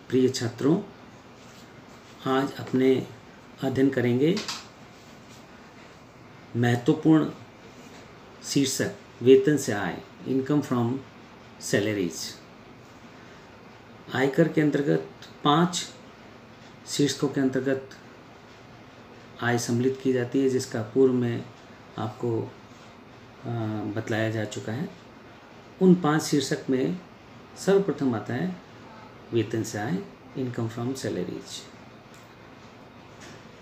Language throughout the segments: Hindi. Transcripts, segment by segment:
प्रिय छात्रों, आज अपने अध्ययन करेंगे महत्वपूर्ण शीर्षक वेतन से आय, इनकम फ्रॉम सैलरीज। आयकर के अंतर्गत 5 शीर्षकों के अंतर्गत आय सम्मिलित की जाती है, जिसका पूर्व में आपको बतलाया जा चुका है। उन 5 शीर्षक में सर्वप्रथम आता है वेतन से आय, इनकम फ्रॉम सैलरीज।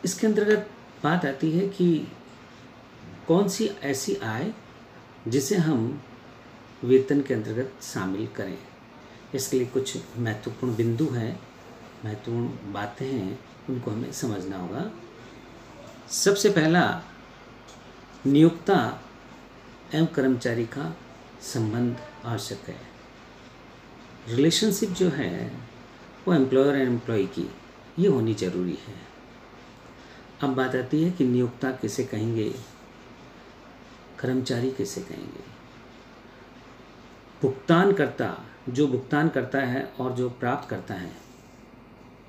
इसके अंतर्गत बात आती है कि कौन सी ऐसी आय जिसे हम वेतन के अंतर्गत शामिल करें। इसके लिए कुछ महत्वपूर्ण बिंदु हैं, महत्वपूर्ण बातें हैं, उनको हमें समझना होगा। सबसे पहला, नियोक्ता एवं कर्मचारी का संबंध आवश्यक है। रिलेशनशिप जो है वो एम्प्लॉयर एंड एम्प्लॉय की ये होनी जरूरी है। अब बात आती है कि नियोक्ता किसे कहेंगे, कर्मचारी किसे कहेंगे। भुगतानकर्ता, जो भुगतान करता है और जो प्राप्त करता है,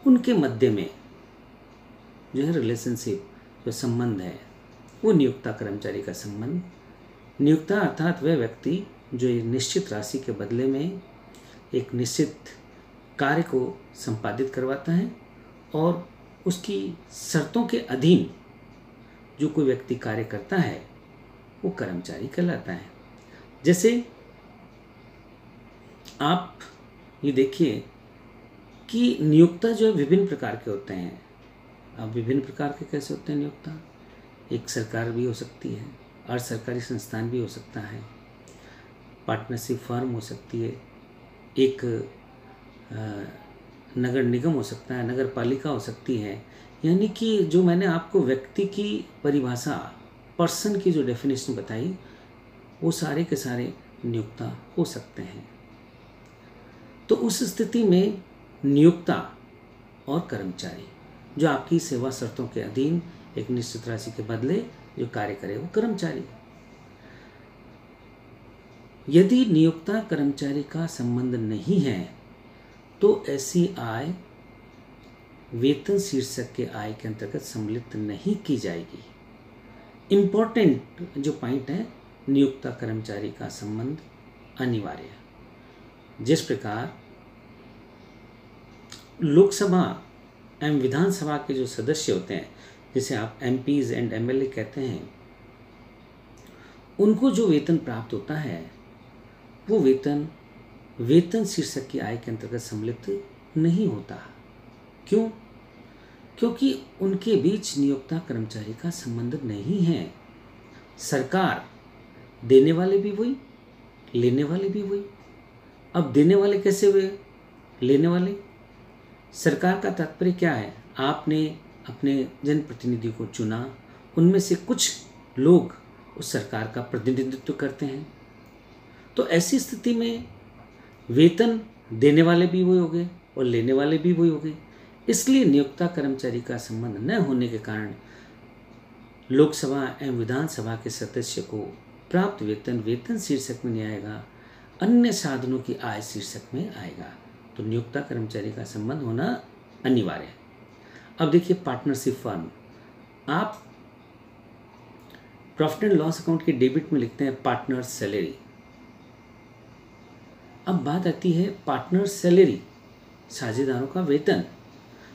उनके मध्य में जो है रिलेशनशिप, जो संबंध है, वो नियोक्ता कर्मचारी का संबंध। नियोक्ता अर्थात वह व्यक्ति जो एक निश्चित राशि के बदले में एक निश्चित कार्य को संपादित करवाता है और उसकी शर्तों के अधीन जो कोई व्यक्ति कार्य करता है वो कर्मचारी कहलाता है। जैसे आप ये देखिए कि नियोक्ता जो है विभिन्न प्रकार के होते हैं। अब विभिन्न प्रकार के कैसे होते हैं नियोक्ता? एक सरकार भी हो सकती है, अर्ध सरकारी संस्थान भी हो सकता है, पार्टनरशिप फर्म हो सकती है, एक नगर निगम हो सकता है, नगर पालिका हो सकती है। यानी कि जो मैंने आपको व्यक्ति की परिभाषा, पर्सन की जो डेफिनेशन बताई, वो सारे के सारे नियोक्ता हो सकते हैं। तो उस स्थिति में नियोक्ता और कर्मचारी जो आपकी सेवा शर्तों के अधीन एक निश्चित राशि के बदले जो कार्य करे वो कर्मचारी। यदि नियोक्ता कर्मचारी का संबंध नहीं है तो ऐसी आय वेतन शीर्षक के आय के अंतर्गत सम्मिलित नहीं की जाएगी। इम्पोर्टेंट जो पॉइंट है, नियोक्ता कर्मचारी का संबंध अनिवार्य। जिस प्रकार लोकसभा एवं विधानसभा के जो सदस्य होते हैं, जिसे आप MPs एंड MLA कहते हैं, उनको जो वेतन प्राप्त होता है वो वेतन शीर्षक की आय के अंतर्गत सम्मिलित नहीं होता। क्यों? क्योंकि उनके बीच नियोक्ता कर्मचारी का संबंध नहीं है। सरकार देने वाले भी वही, लेने वाले भी वही। अब देने वाले कैसे हुए? लेने वाले। सरकार का तात्पर्य क्या है? आपने अपने जनप्रतिनिधि को चुना, उनमें से कुछ लोग उस सरकार का प्रतिनिधित्व करते हैं। तो ऐसी स्थिति में वेतन देने वाले भी वही हो गए और लेने वाले भी वही हो गए। इसलिए नियोक्ता कर्मचारी का संबंध न होने के कारण लोकसभा एवं विधानसभा के सदस्य को प्राप्त वेतन शीर्षक में नहीं आएगा, अन्य साधनों की आय शीर्षक में आएगा। तो नियोक्ता कर्मचारी का संबंध होना अनिवार्य है। अब देखिए पार्टनरशिप फर्म, आप प्रॉफिट एंड लॉस अकाउंट के डेबिट में लिखते हैं पार्टनर सैलरी। अब बात आती है पार्टनर सैलरी, साझेदारों का वेतन।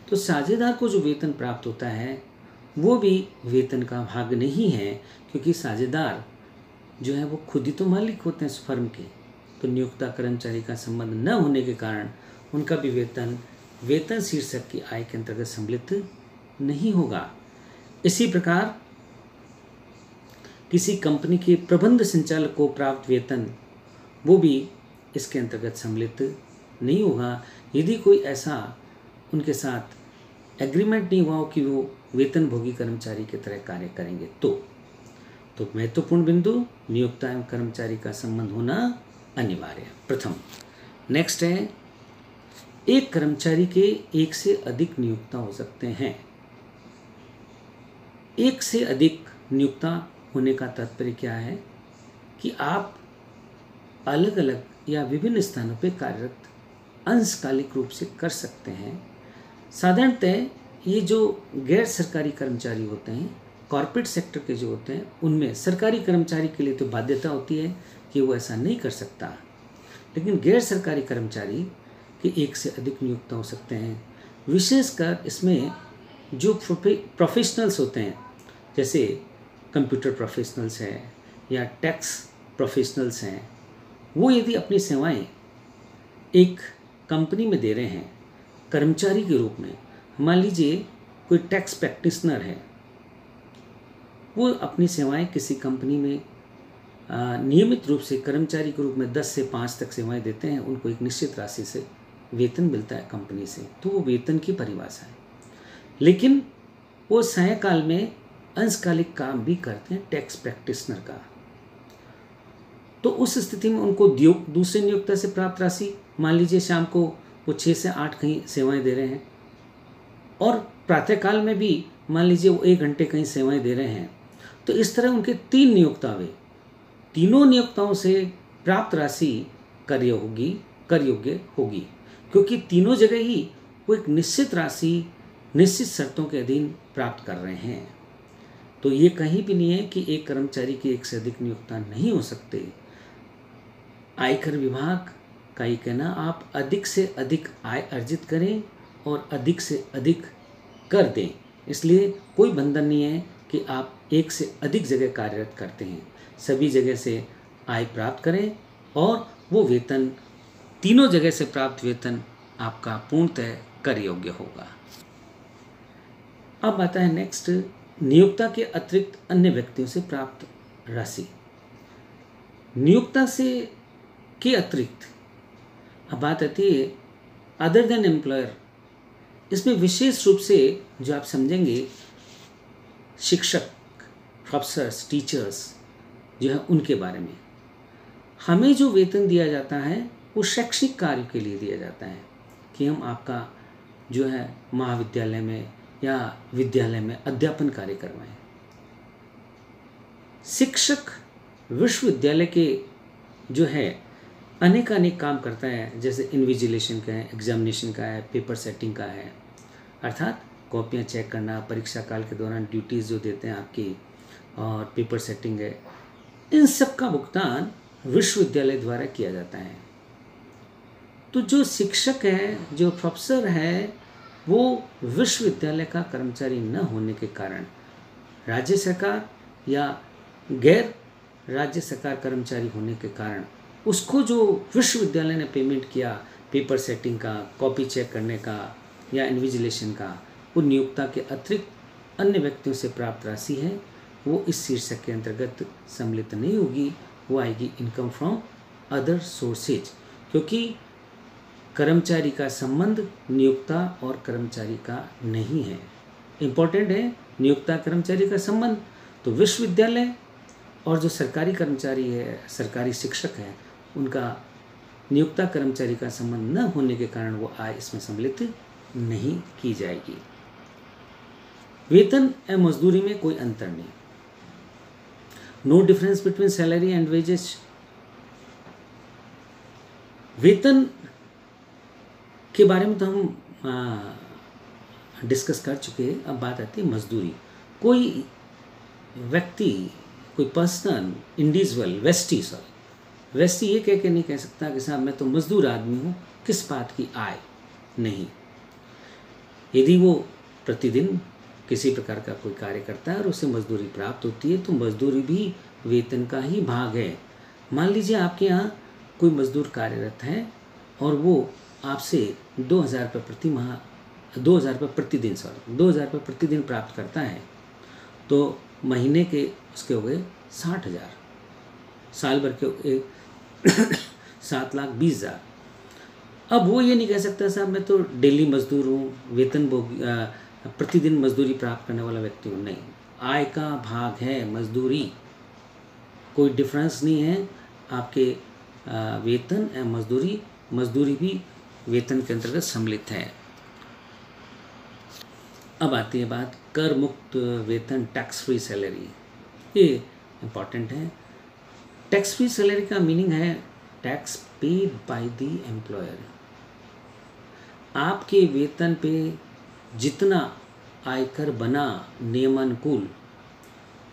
तो साझेदार को जो वेतन प्राप्त होता है वो भी वेतन का भाग नहीं है, क्योंकि साझेदार जो है वो खुद ही तो मालिक होते हैं उस फर्म के। तो नियोक्ता कर्मचारी का संबंध न होने के कारण उनका भी वेतन शीर्षक की आय के अंतर्गत सम्मिलित नहीं होगा। इसी प्रकार किसी कंपनी के प्रबंध संचालक को प्राप्त वेतन वो भी इसके अंतर्गत सम्मिलित नहीं होगा, यदि कोई ऐसा उनके साथ एग्रीमेंट नहीं हुआ हो कि वो वेतन भोगी कर्मचारी की तरह कार्य करेंगे। तो महत्वपूर्ण बिंदु, नियोक्ता एवं कर्मचारी का संबंध होना अनिवार्य। प्रथम। नेक्स्ट है, एक कर्मचारी के एक से अधिक नियोक्ता हो सकते हैं। एक से अधिक नियोक्ता होने का तात्पर्य क्या है कि आप अलग अलग या विभिन्न स्थानों पर कार्यरत अंशकालिक रूप से कर सकते हैं। साधारणतः ये जो गैर सरकारी कर्मचारी होते हैं, कॉर्पोरेट सेक्टर के जो होते हैं, उनमें सरकारी कर्मचारी के लिए तो बाध्यता होती है कि वो ऐसा नहीं कर सकता, लेकिन गैर सरकारी कर्मचारी के एक से अधिक नियुक्त हो सकते हैं। विशेषकर इसमें जो प्रोफेशनल्स होते हैं, जैसे कंप्यूटर प्रोफेशनल्स हैं या टैक्स प्रोफेशनल्स हैं, वो यदि अपनी सेवाएं एक कंपनी में दे रहे हैं कर्मचारी के रूप में, मान लीजिए कोई टैक्स प्रैक्टिशनर है, वो अपनी सेवाएं किसी कंपनी में नियमित रूप से कर्मचारी के रूप में 10 से 5 तक सेवाएं देते हैं, उनको एक निश्चित राशि से वेतन मिलता है कंपनी से, तो वो वेतन की परिभाषा है। लेकिन वो सायंकाल में अंशकालिक काम भी करते हैं टैक्स प्रैक्टिशनर का, तो उस स्थिति में उनको दूसरे नियोक्ता से प्राप्त राशि, मान लीजिए शाम को वो 6 से 8 कहीं सेवाएं दे रहे हैं और प्रातःकाल में भी मान लीजिए वो 1 घंटे कहीं सेवाएं दे रहे हैं, तो इस तरह उनके 3 नियोक्ता हुए, तीनों नियोक्ताओं से प्राप्त राशि कर योग्य होगी, क्योंकि तीनों जगह ही वो एक निश्चित राशि निश्चित शर्तों के अधीन प्राप्त कर रहे हैं। तो ये कहीं भी नहीं है कि एक कर्मचारी की एक से अधिक नियोक्ता नहीं हो सकते। आयकर विभाग का ये कहना, आप अधिक से अधिक आय अर्जित करें और अधिक से अधिक कर दें, इसलिए कोई बंधन नहीं है कि आप एक से अधिक जगह कार्यरत करते हैं, सभी जगह से आय प्राप्त करें और वो वेतन, तीनों जगह से प्राप्त वेतन आपका पूर्णतः कर योग्य होगा। अब आता है नेक्स्ट, नियोक्ता के अतिरिक्त अन्य व्यक्तियों से प्राप्त राशि। नियोक्ता से के अतिरिक्त अब बात आती है अदर देन एम्प्लॉयर। इसमें विशेष रूप से जो आप समझेंगे, शिक्षक, प्रोफेसर्स, टीचर्स जो है उनके बारे में। हमें जो वेतन दिया जाता है वो शैक्षणिक कार्य के लिए दिया जाता है कि हम आपका जो है महाविद्यालय में या विद्यालय में अध्यापन कार्य करवाएं। शिक्षक विश्वविद्यालय के जो है अनेक काम करता है, जैसे इन्विजिलेशन का है, एग्जामिनेशन का है, पेपर सेटिंग का है, अर्थात कॉपियाँ चेक करना, परीक्षा काल के दौरान ड्यूटीज़ जो देते हैं आपकी, और पेपर सेटिंग है, इन सब का भुगतान विश्वविद्यालय द्वारा किया जाता है। तो जो शिक्षक है, जो प्रोफेसर है, वो विश्वविद्यालय का कर्मचारी न होने के कारण राज्य सरकार या गैर राज्य सरकार कर्मचारी होने के कारण उसको जो विश्वविद्यालय ने पेमेंट किया पेपर सेटिंग का, कॉपी चेक करने का या इन्विजिलेशन का, वो नियोक्ता के अतिरिक्त अन्य व्यक्तियों से प्राप्त राशि है, वो इस शीर्षक के अंतर्गत सम्मिलित नहीं होगी, वो आएगी इनकम फ्रॉम अदर सोर्सेज, क्योंकि कर्मचारी का संबंध नियोक्ता और कर्मचारी का नहीं है। इम्पोर्टेंट है नियोक्ता कर्मचारी का संबंध, तो विश्वविद्यालय और जो सरकारी कर्मचारी है, सरकारी शिक्षक है, उनका नियोक्ता कर्मचारी का संबंध न होने के कारण वो आय इसमें सम्मिलित नहीं की जाएगी। वेतन एवं मजदूरी में कोई अंतर नहीं, no difference between salary and wages. वेतन के बारे में तो हम डिस्कस कर चुके हैं। अब बात आती है मजदूरी। कोई व्यक्ति, कोई पर्सन, इंडिविजुअल, व्यक्ति ये कह के नहीं कह सकता कि साहब मैं तो मजदूर आदमी हूँ, किस बात की आय, नहीं। यदि वो प्रतिदिन किसी प्रकार का कोई कार्य करता है और उसे मजदूरी प्राप्त होती है, तो मजदूरी भी वेतन का ही भाग है। मान लीजिए आपके यहाँ कोई मजदूर कार्यरत है और वो आपसे 2,000 रुपये प्रतिदिन 2,000 रुपये प्रतिदिन प्राप्त करता है, तो महीने के उसके हो गए 60,000, साल भर के 7,20,000। अब वो ये नहीं कह सकता साहब मैं तो डेली मजदूर हूँ, वेतन प्रतिदिन मजदूरी प्राप्त करने वाला व्यक्ति हूँ, नहीं। आय का भाग है मजदूरी, कोई डिफरेंस नहीं है आपके वेतन एवं मजदूरी भी वेतन के अंतर्गत सम्मिलित है। अब आती है बात कर मुक्त वेतन, टैक्स फ्री सैलरी। ये इम्पॉर्टेंट है। टैक्स फ्री सैलरी का मीनिंग है tax paid by the employer. आपके वेतन पे जितना आयकर बना नियमानुकूल,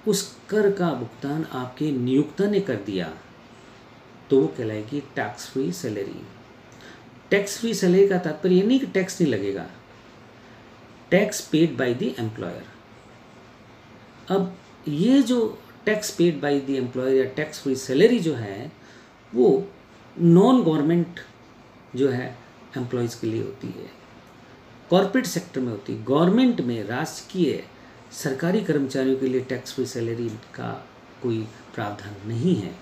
उस कर का भुगतान आपके नियोक्ता ने कर दिया तो वो कहलाएगी tax free salary. Tax free salary का तात्पर्य ये नहीं कि टैक्स नहीं लगेगा, tax paid by the employer. अब ये जो tax paid by the employer या टैक्स फ्री सैलरी जो है वो नॉन गवर्नमेंट जो है एम्प्लॉयज़ के लिए होती है, कॉरपोरेट सेक्टर में होती है। गवर्नमेंट में राजकीय सरकारी कर्मचारियों के लिए टैक्स फ्री सैलरी का कोई प्रावधान नहीं है।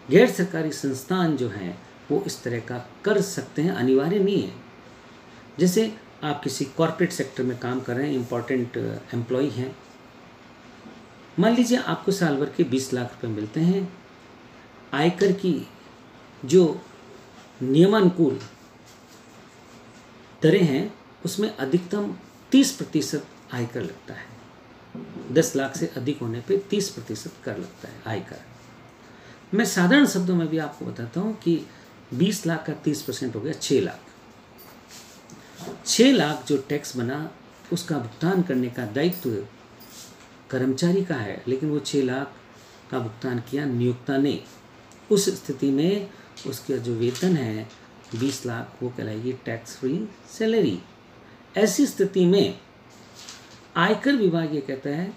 गैर सरकारी संस्थान जो हैं वो इस तरह का कर सकते हैं, अनिवार्य नहीं है। जैसे आप किसी कॉरपोरेट सेक्टर में काम कर रहे हैं, इम्पॉर्टेंट एम्प्लॉय हैं, मान लीजिए आपको साल भर के 20 लाख रुपए मिलते हैं, आयकर की जो नियमानुकूल दरें हैं उसमें अधिकतम 30% आयकर लगता है। 10 लाख से अधिक होने पे 30% कर लगता है आयकर। मैं साधारण शब्दों में भी आपको बताता हूँ कि 20 लाख का 30% हो गया 6 लाख। 6 लाख जो टैक्स बना उसका भुगतान करने का दायित्व कर्मचारी का है, लेकिन वो 6 लाख का भुगतान किया नियोक्ता ने। उस स्थिति में उसका जो वेतन है 20 लाख वो कहलाएगी टैक्स फ्री सैलरी। ऐसी स्थिति में आयकर विभाग ये कहता है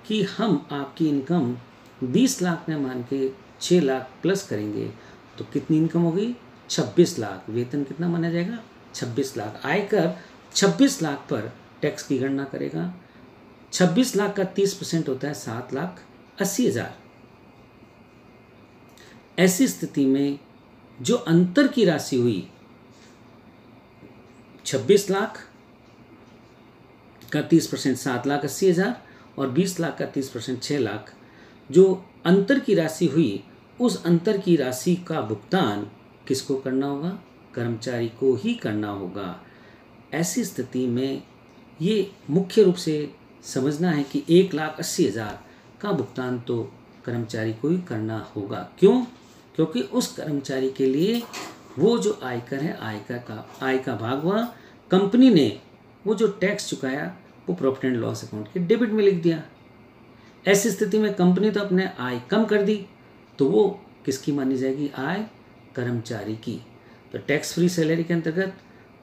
कि हम आपकी इनकम 20 लाख में मान के 6 लाख प्लस करेंगे तो कितनी इनकम होगी? 26 लाख। वेतन कितना माना जाएगा? 26 लाख। आयकर 26 लाख पर टैक्स की गणना करेगा। 26 लाख का 30% होता है 7,80,000। ऐसी स्थिति में जो अंतर की राशि हुई 26 लाख का 30% 7,80,000 और 20 लाख का 30% 6 लाख, जो अंतर की राशि हुई उस अंतर की राशि का भुगतान किसको करना होगा? कर्मचारी को ही करना होगा। ऐसी स्थिति में ये मुख्य रूप से समझना है कि 1,80,000 का भुगतान तो कर्मचारी को ही करना होगा। क्यों? क्योंकि उस कर्मचारी के लिए वो जो आयकर है, आय का भाग हुआ, कंपनी ने वो जो टैक्स चुकाया वो प्रॉफिट एंड लॉस अकाउंट के डेबिट में लिख दिया। ऐसी स्थिति में कंपनी तो अपने आय कम कर दी, तो वो किसकी मानी जाएगी? आय कर्मचारी की। तो टैक्स फ्री सैलरी के अंतर्गत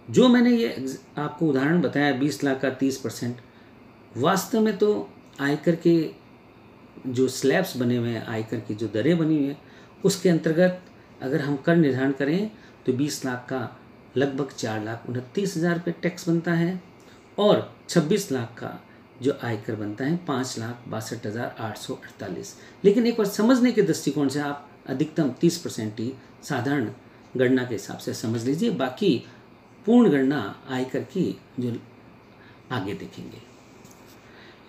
जो मैंने ये आपको उदाहरण बताया 20 लाख का 30%, वास्तव में तो आयकर के जो स्लैब्स बने हुए हैं, आयकर की जो दरें बनी हुई हैं, उसके अंतर्गत अगर हम कर निर्धारण करें तो 20 लाख का लगभग 4,29,000 रुपये टैक्स बनता है और 26 लाख का जो आयकर बनता है 5,62,848। लेकिन एक बार समझने के दृष्टिकोण से आप अधिकतम 30% ही साधारण गणना के हिसाब से समझ लीजिए, बाकी पूर्ण गणना आयकर की जो आगे देखेंगे।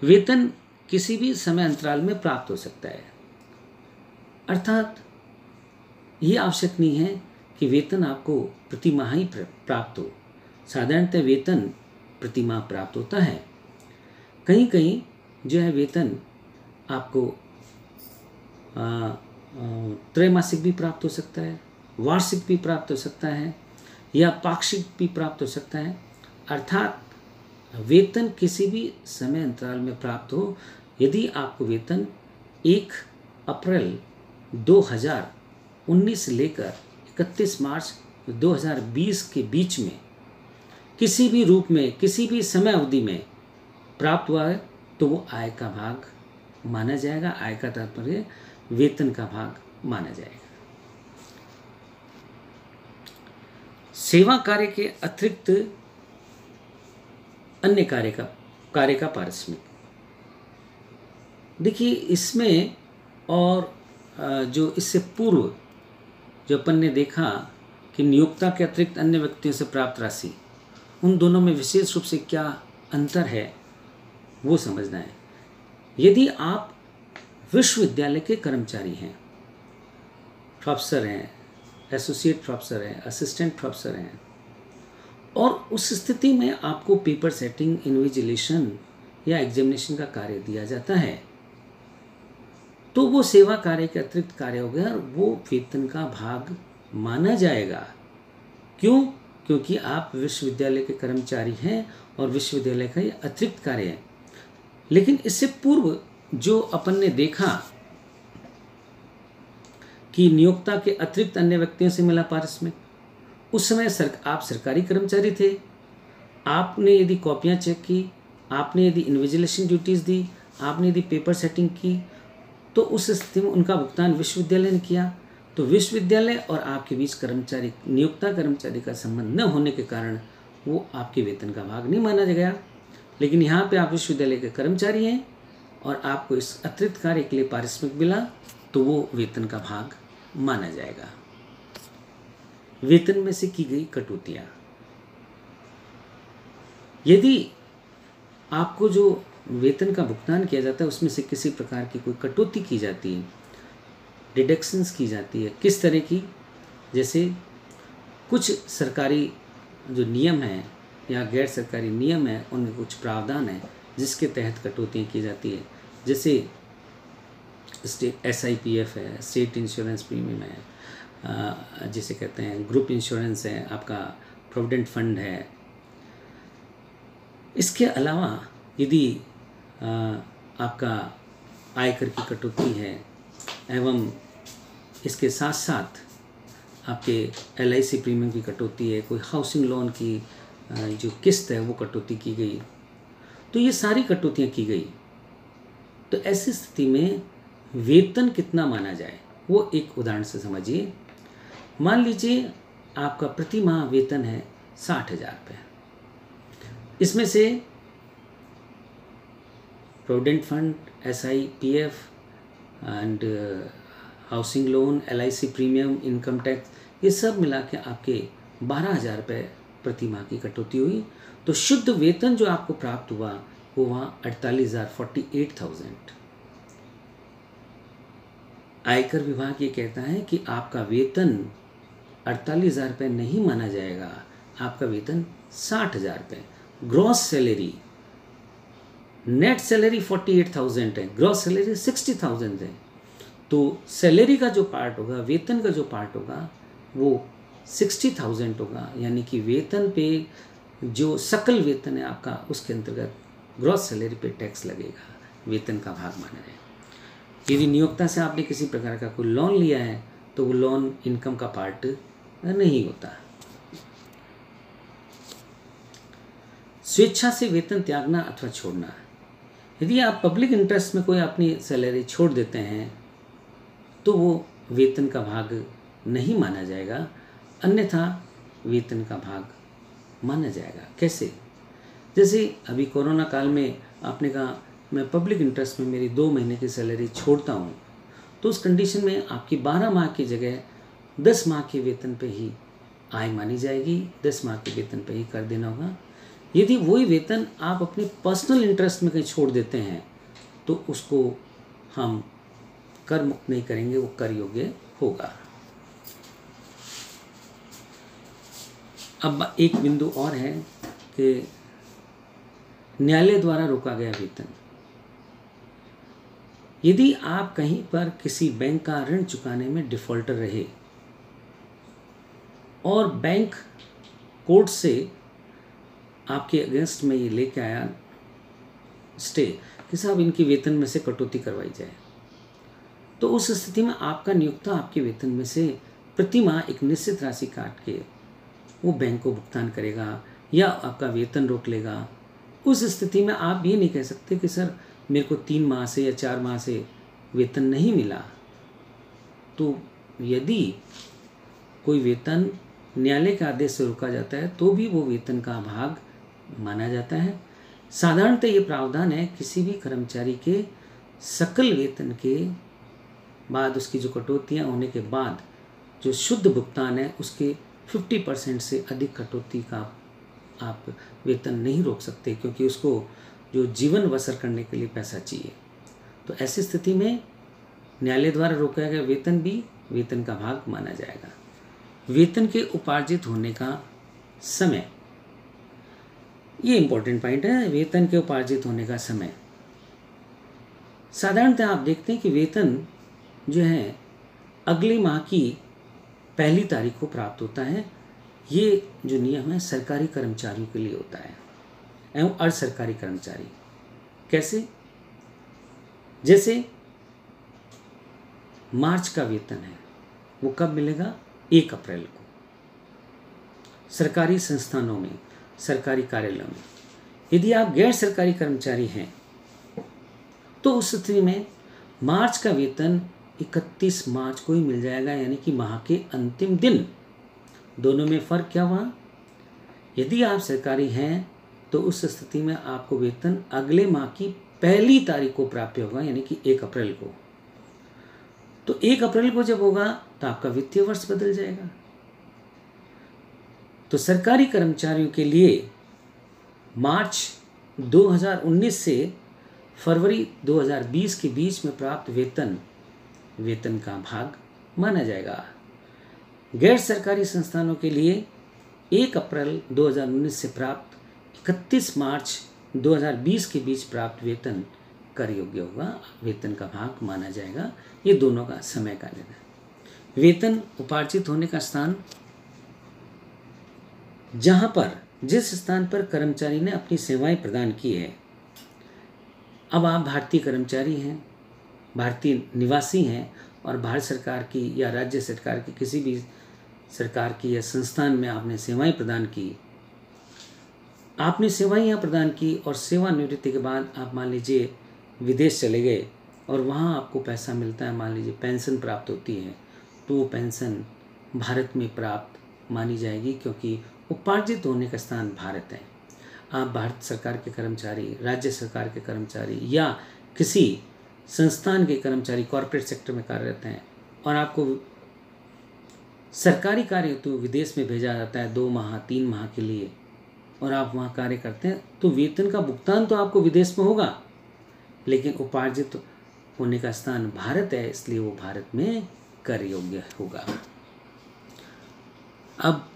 वेतन किसी भी समय अंतराल में प्राप्त हो सकता है, अर्थात ये आवश्यक नहीं है कि वेतन आपको प्रति माह ही प्राप्त हो। साधारणतः वेतन प्रति माह प्राप्त होता है। कहीं कहीं जो है वेतन आपको त्रैमासिक भी प्राप्त हो सकता है, वार्षिक भी प्राप्त हो सकता है या पाक्षिक भी प्राप्त हो सकता है। अर्थात वेतन किसी भी समय अंतराल में प्राप्त हो। यदि आपको वेतन 1 अप्रैल 2019 से लेकर 31 मार्च 2020 के बीच में किसी भी रूप में किसी भी समय अवधि में प्राप्त हुआ है तो वो आय का भाग माना जाएगा। आय का तात्पर्य वेतन का भाग माना जाएगा। सेवा कार्य के अतिरिक्त अन्य कार्य का पारिश्रमिक। देखिए इसमें और जो इससे पूर्व जो अपन ने देखा कि नियोक्ता के अतिरिक्त अन्य व्यक्तियों से प्राप्त राशि, उन दोनों में विशेष रूप से क्या अंतर है वो समझना है। यदि आप विश्वविद्यालय के कर्मचारी हैं, प्रोफेसर हैं, एसोसिएट प्रोफेसर हैं, असिस्टेंट प्रोफेसर हैं, और उस स्थिति में आपको पेपर सेटिंग, इन्विजिलेशन या एग्जामिनेशन का कार्य दिया जाता है, तो वो सेवा कार्य के अतिरिक्त कार्य हो गया और वो वेतन का भाग माना जाएगा। क्यों? क्योंकि आप विश्वविद्यालय के कर्मचारी हैं और विश्वविद्यालय का ये अतिरिक्त कार्य है। लेकिन इससे पूर्व जो अपन ने देखा कि नियोक्ता के अतिरिक्त अन्य व्यक्तियों से मिला पारिश्रमिक, उस समय आप सरकारी कर्मचारी थे, आपने यदि कॉपियाँ चेक की, आपने यदि इन्विजिलेशन ड्यूटीज़ दी, आपने यदि पेपर सेटिंग की, तो उस स्थिति में उनका भुगतान विश्वविद्यालय ने किया। तो विश्वविद्यालय और आपके बीच कर्मचारी नियोक्ता कर्मचारी का संबंध न होने के कारण वो आपके वेतन का भाग नहीं माना गया। लेकिन यहाँ पे आप विश्वविद्यालय के कर्मचारी हैं और आपको इस अतिरिक्त कार्य के लिए पारिश्रमिक मिला, तो वो वेतन का भाग माना जाएगा। वेतन में से की गई कटौतियाँ, यदि आपको जो वेतन का भुगतान किया जाता है उसमें से किसी प्रकार की कोई कटौती की जाती है, डिडक्शंस की जाती है, किस तरह की, जैसे कुछ सरकारी जो नियम हैं या गैर सरकारी नियम है उनमें कुछ प्रावधान है जिसके तहत कटौतियाँ की जाती है। जैसे स्टेट SIPF है, स्टेट इंश्योरेंस प्रीमियम है, जिसे कहते हैं ग्रुप इंश्योरेंस है, आपका प्रोविडेंट फंड है। इसके अलावा यदि आपका आयकर की कटौती है एवं इसके साथ साथ आपके LIC प्रीमियम की कटौती है, कोई हाउसिंग लोन की जो किस्त है वो कटौती की गई, तो ये सारी कटौतियाँ की गई। तो ऐसी स्थिति में वेतन कितना माना जाए वो एक उदाहरण से समझिए। मान लीजिए आपका प्रति माह वेतन है 60,000 रुपये, इसमें से provident fund, SIPF and housing loan, LIC premium, income tax, ये सब मिला के आपके 12,000 रुपये प्रति माह की कटौती हुई। तो शुद्ध वेतन जो आपको प्राप्त हुआ वो वहाँ 48,000 आयकर विभाग ये कहता है कि आपका वेतन 48,000 रुपये नहीं माना जाएगा, आपका वेतन 60,000 रुपये। ग्रॉस सैलरी, नेट सैलरी 48,000 है, ग्रॉस सैलरी 60,000 है। तो सैलरी का जो पार्ट होगा, वेतन का जो पार्ट होगा वो 60,000 होगा, यानी कि वेतन पे जो सकल वेतन है आपका उसके अंतर्गत ग्रॉस सैलरी पे टैक्स लगेगा, वेतन का भाग माना जाएगा। यदि नियोक्ता से आपने किसी प्रकार का कोई लोन लिया है तो वो लोन इनकम का पार्ट नहीं होता। स्वेच्छा से वेतन त्यागना अथवा छोड़ना, यदि आप पब्लिक इंटरेस्ट में कोई अपनी सैलरी छोड़ देते हैं तो वो वेतन का भाग नहीं माना जाएगा, अन्यथा वेतन का भाग माना जाएगा। कैसे? जैसे अभी कोरोना काल में आपने कहा मैं पब्लिक इंटरेस्ट में मेरी 2 महीने की सैलरी छोड़ता हूँ, तो उस कंडीशन में आपकी 12 माह की जगह 10 माह के वेतन पे ही आय मानी जाएगी, 10 माह के वेतन पे ही कर देना होगा। यदि वही वेतन आप अपने पर्सनल इंटरेस्ट में कहीं छोड़ देते हैं तो उसको हम कर मुक्त नहीं करेंगे, वो कर योग्य होगा। अब एक बिंदु और है कि न्यायालय द्वारा रोका गया वेतन। यदि आप कहीं पर किसी बैंक का ऋण चुकाने में डिफॉल्टर रहे और बैंक कोर्ट से आपके अगेंस्ट में ये लेके आया स्टे कि साहब इनकी वेतन में से कटौती करवाई जाए, तो उस स्थिति में आपका नियोक्ता आपके वेतन में से प्रति माह एक निश्चित राशि काट के वो बैंक को भुगतान करेगा या आपका वेतन रोक लेगा। उस स्थिति में आप ये नहीं कह सकते कि सर मेरे को 3 माह से या 4 माह से वेतन नहीं मिला। तो यदि कोई वेतन न्यायालय के आदेश से रोका जाता है तो भी वो वेतन का भाग माना जाता है। साधारणतः ये प्रावधान है किसी भी कर्मचारी के सकल वेतन के बाद उसकी जो कटौतियाँ होने के बाद जो शुद्ध भुगतान है उसके 50% से अधिक कटौती का आप वेतन नहीं रोक सकते, क्योंकि उसको जो जीवन बसर करने के लिए पैसा चाहिए। तो ऐसी स्थिति में न्यायालय द्वारा रोका गया वेतन भी वेतन का भाग माना जाएगा। वेतन के उपार्जित होने का समय, ये इंपॉर्टेंट पॉइंट है। वेतन के उपार्जित होने का समय, साधारणतः आप देखते हैं कि वेतन जो है अगले माह की 1 तारीख को प्राप्त होता है ये जो नियम है सरकारी कर्मचारियों के लिए होता है एवं अर्ध सरकारी कर्मचारी। कैसे? जैसे मार्च का वेतन है वो कब मिलेगा? 1 अप्रैल को। सरकारी संस्थानों में, सरकारी कार्यालयों में। यदि आप गैर सरकारी कर्मचारी हैं तो उस स्थिति में मार्च का वेतन 31 मार्च को ही मिल जाएगा, यानी कि माह के अंतिम दिन। दोनों में फ़र्क क्या हुआ? यदि आप सरकारी हैं तो उस स्थिति में आपको वेतन अगले माह की पहली तारीख को प्राप्त होगा, यानी कि 1 अप्रैल को। तो 1 अप्रैल को जब होगा तो आपका वित्तीय वर्ष बदल जाएगा। तो सरकारी कर्मचारियों के लिए मार्च 2019 से फरवरी 2020 के बीच में प्राप्त वेतन का भाग माना जाएगा। गैर सरकारी संस्थानों के लिए 1 अप्रैल 2019 से प्राप्त 31 मार्च 2020 के बीच प्राप्त वेतन कर योग्य होगा, वेतन का भाग माना जाएगा। ये दोनों का समय का निर्णय। वेतन उपार्जित होने का स्थान, जहां पर जिस स्थान पर कर्मचारी ने अपनी सेवाएं प्रदान की है। अब आप भारतीय कर्मचारी हैं, भारतीय निवासी हैं और भारत सरकार की या राज्य सरकार की किसी भी सरकार की या संस्थान में आपने सेवाएं प्रदान की। आपने सेवाएं यहाँ प्रदान की और सेवानिवृत्ति के बाद आप मान लीजिए विदेश चले गए और वहाँ आपको पैसा मिलता है, मान लीजिए पेंशन प्राप्त होती है, तो वो पेंशन भारत में प्राप्त मानी जाएगी क्योंकि उपार्जित होने का स्थान भारत है। आप भारत सरकार के कर्मचारी, राज्य सरकार के कर्मचारी या किसी संस्थान के कर्मचारी कॉर्पोरेट सेक्टर में कार्यरत हैं और आपको सरकारी कार्य हेतु विदेश में भेजा जाता है 2 माह 3 माह के लिए और आप वहाँ कार्य करते हैं, तो वेतन का भुगतान तो आपको विदेश में होगा, लेकिन उपार्जित होने का स्थान भारत है, इसलिए वो भारत में कर योग्य होगा। अब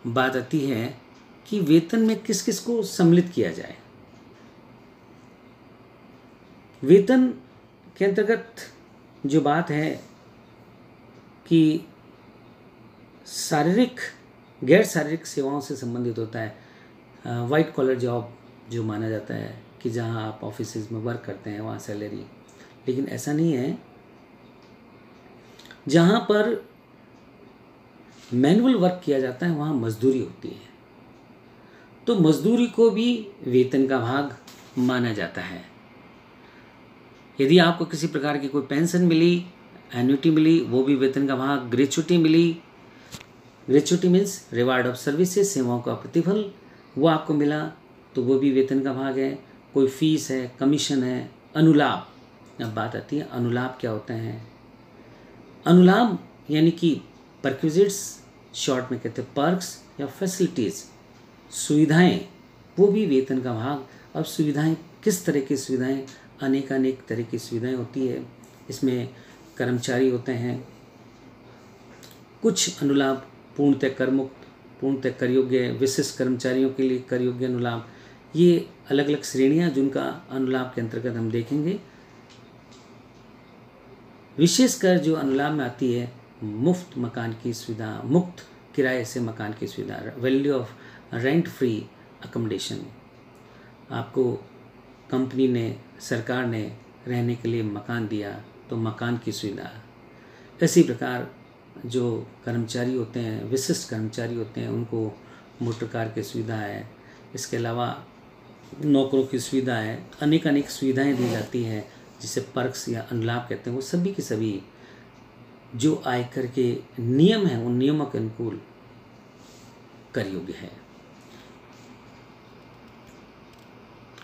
बात आती है कि वेतन में किस किस को सम्मिलित किया जाए। वेतन के अंतर्गत जो बात है कि शारीरिक, गैर शारीरिक सेवाओं से संबंधित होता है। वाइट कॉलर जॉब जो माना जाता है कि जहां आप ऑफिसेज में वर्क करते हैं वहाँ सैलरी, लेकिन ऐसा नहीं है। जहाँ पर मैनुअल वर्क किया जाता है वहाँ मजदूरी होती है, तो मजदूरी को भी वेतन का भाग माना जाता है। यदि आपको किसी प्रकार की कोई पेंशन मिली, एन्युटी मिली, वो भी वेतन का भाग। ग्रेच्युटी मिली, gratuity means reward of services, सेवाओं का प्रतिफल, वो आपको मिला तो वो भी वेतन का भाग है। कोई फीस है, कमीशन है, अनुलाभ। अब बात आती है अनुलाभ क्या होते हैं। अनुलाभ यानी कि परक्विजिट्स, शॉर्ट में कहते हैं पर्क्स या फैसिलिटीज़, सुविधाएं, वो भी वेतन का भाग। अब सुविधाएं किस तरह की सुविधाएं? अनेक तरह की सुविधाएं होती है। इसमें कर्मचारी होते हैं, कुछ अनुलाभ पूर्णतः करमुक्त, पूर्णतः कर योग्य, विशिष्ट कर्मचारियों के लिए कर योग्य अनुलाभ। ये अलग अलग श्रेणियां जिनका अनुलाभ के अंतर्गत हम देखेंगे। विशेषकर जो अनुलाभ में आती है मुफ्त मकान की सुविधा, मुफ्त किराए से मकान की सुविधा, value of rent free accommodation. आपको कंपनी ने, सरकार ने रहने के लिए मकान दिया तो मकान की सुविधा। इसी प्रकार जो कर्मचारी होते हैं, विशिष्ट कर्मचारी होते हैं, उनको मोटर कार की सुविधा है। इसके अलावा नौकरों की सुविधा है। अनेक सुविधाएं दी जाती हैं जिसे पर्क्स या अनुलाभ कहते हैं। वो सभी के सभी जो आयकर के नियम हैं उन नियमों के अनुकूल कर योग्य है।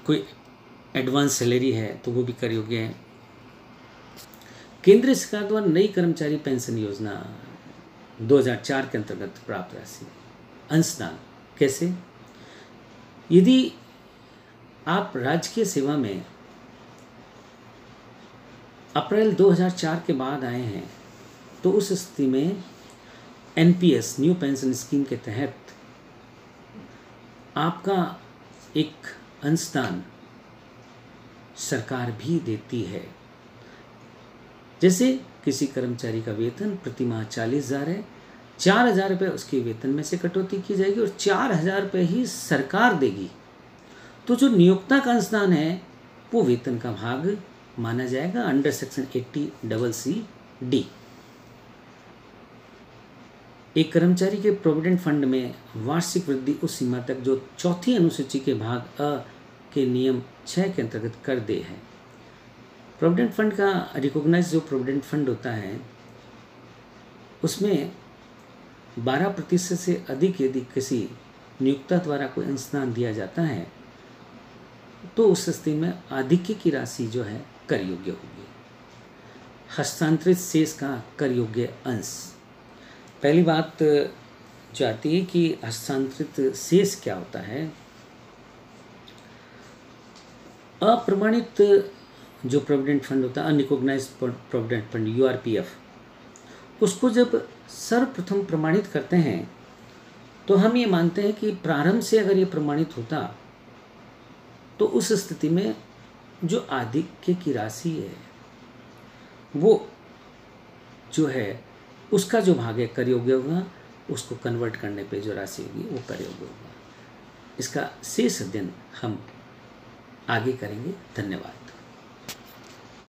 कोई एडवांस सैलरी है तो वो भी कर योग्य है। केंद्र सरकार द्वारा नई कर्मचारी पेंशन योजना 2004 के अंतर्गत प्राप्त राशि अंशदान। कैसे? यदि आप राजकीय सेवा में अप्रैल 2004 के बाद आए हैं तो उस स्थिति में एनपीएस, न्यू पेंशन स्कीम के तहत आपका एक अंशदान सरकार भी देती है। जैसे किसी कर्मचारी का वेतन प्रति माह 40,000 है 4,000 रुपये उसके वेतन में से कटौती की जाएगी और 4,000 रुपये ही सरकार देगी। तो जो नियोक्ता का अंशदान है वो वेतन का भाग माना जाएगा अंडर सेक्शन 80CC(D). एक कर्मचारी के प्रोविडेंट फंड में वार्षिक वृद्धि उस सीमा तक जो चौथी अनुसूची के भाग अ के नियम 6 के अंतर्गत कर दे है। प्रोविडेंट फंड का रिकॉग्नाइज जो प्रोविडेंट फंड होता है उसमें 12% से अधिक यदि किसी नियोक्ता द्वारा कोई अंशदान दिया जाता है तो उस स्थिति में आधिक्य की राशि जो है कर योग्य होगी। हस्तांतरित शेष का कर योग्य अंश। पहली बात जो आती है कि हस्तांतरित शेष क्या होता है। अप्रमाणित जो प्रोविडेंट फंड होता है, अनरिकॉग्नाइज्ड प्रोविडेंट फंड URPF, उसको जब सर्वप्रथम प्रमाणित करते हैं तो हम ये मानते हैं कि प्रारंभ से अगर ये प्रमाणित होता तो उस स्थिति में जो आधिक्य की राशि है वो जो है उसका जो भाग है कर योग्य होगा, उसको कन्वर्ट करने पे जो राशि होगी वो कर योग्य होगा। इसका शेष अध्ययन हम आगे करेंगे। धन्यवाद।